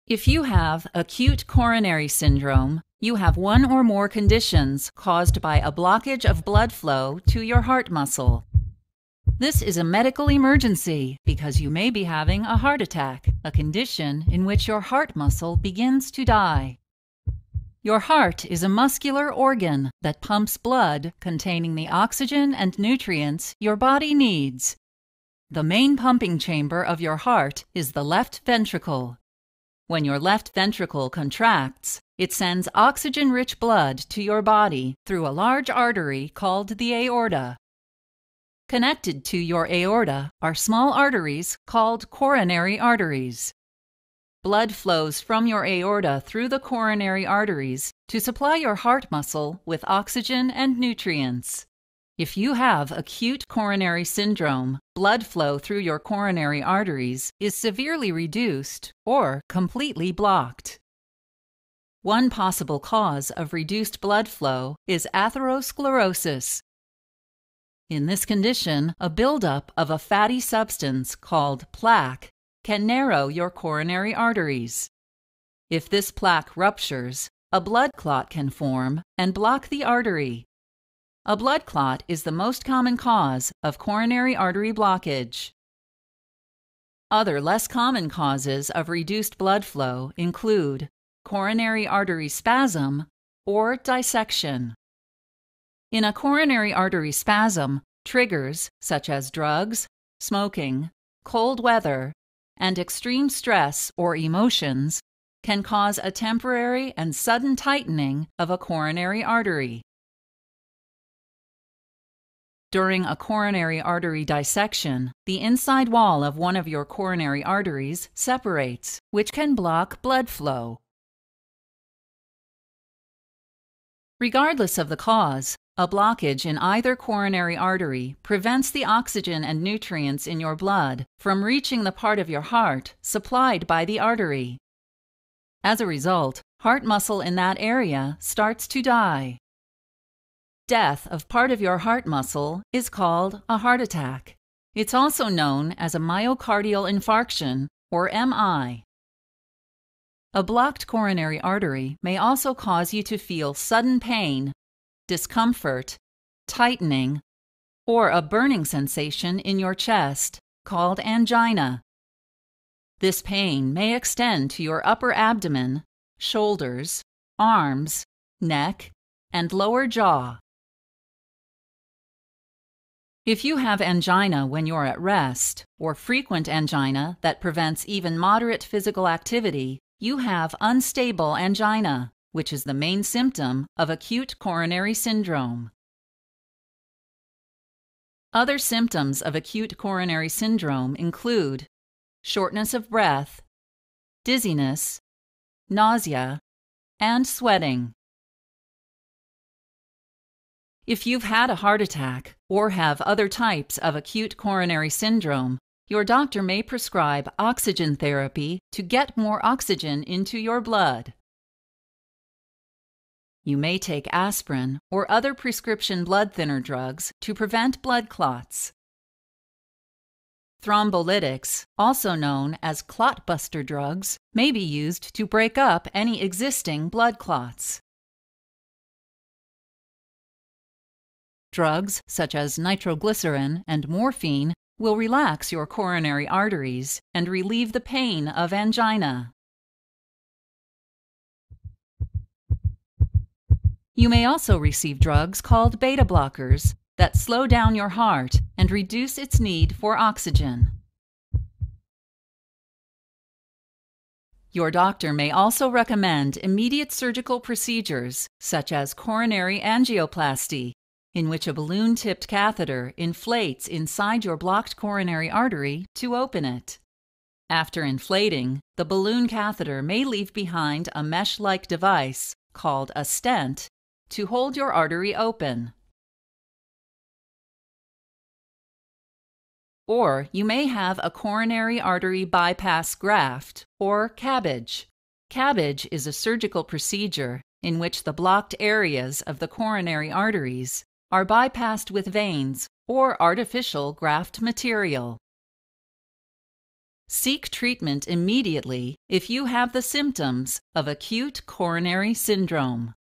If you have acute coronary syndrome, you have one or more conditions caused by a blockage of blood flow to your heart muscle. This is a medical emergency because you may be having a heart attack, a condition in which your heart muscle begins to die. Your heart is a muscular organ that pumps blood containing the oxygen and nutrients your body needs. The main pumping chamber of your heart is the left ventricle. When your left ventricle contracts, it sends oxygen-rich blood to your body through a large artery called the aorta. Connected to your aorta are small arteries called coronary arteries. Blood flows from your aorta through the coronary arteries to supply your heart muscle with oxygen and nutrients. If you have acute coronary syndrome, blood flow through your coronary arteries is severely reduced or completely blocked. One possible cause of reduced blood flow is atherosclerosis. In this condition, a buildup of a fatty substance called plaque can narrow your coronary arteries. If this plaque ruptures, a blood clot can form and block the artery. A blood clot is the most common cause of coronary artery blockage. Other less common causes of reduced blood flow include coronary artery spasm or dissection. In a coronary artery spasm, triggers such as drugs, smoking, cold weather, and extreme stress or emotions can cause a temporary and sudden tightening of a coronary artery. During a coronary artery dissection, the inside wall of one of your coronary arteries separates, which can block blood flow. Regardless of the cause, a blockage in either coronary artery prevents the oxygen and nutrients in your blood from reaching the part of your heart supplied by the artery. As a result, heart muscle in that area starts to die. Death of part of your heart muscle is called a heart attack. It's also known as a myocardial infarction, or MI. A blocked coronary artery may also cause you to feel sudden pain, discomfort, tightening, or a burning sensation in your chest, called angina. This pain may extend to your upper abdomen, shoulders, arms, neck, and lower jaw. If you have angina when you're at rest, or frequent angina that prevents even moderate physical activity, you have unstable angina, which is the main symptom of acute coronary syndrome. Other symptoms of acute coronary syndrome include shortness of breath, dizziness, nausea, and sweating. If you've had a heart attack or have other types of acute coronary syndrome, your doctor may prescribe oxygen therapy to get more oxygen into your blood. You may take aspirin or other prescription blood thinner drugs to prevent blood clots. Thrombolytics, also known as clot buster drugs, may be used to break up any existing blood clots. Drugs such as nitroglycerin and morphine will relax your coronary arteries and relieve the pain of angina. You may also receive drugs called beta blockers that slow down your heart and reduce its need for oxygen. Your doctor may also recommend immediate surgical procedures such as coronary angioplasty, in which a balloon-tipped catheter inflates inside your blocked coronary artery to open it. After inflating, the balloon catheter may leave behind a mesh-like device, called a stent, to hold your artery open. Or you may have a coronary artery bypass graft, or CABG. CABG is a surgical procedure in which the blocked areas of the coronary arteries are bypassed with veins or artificial graft material. Seek treatment immediately if you have the symptoms of acute coronary syndrome.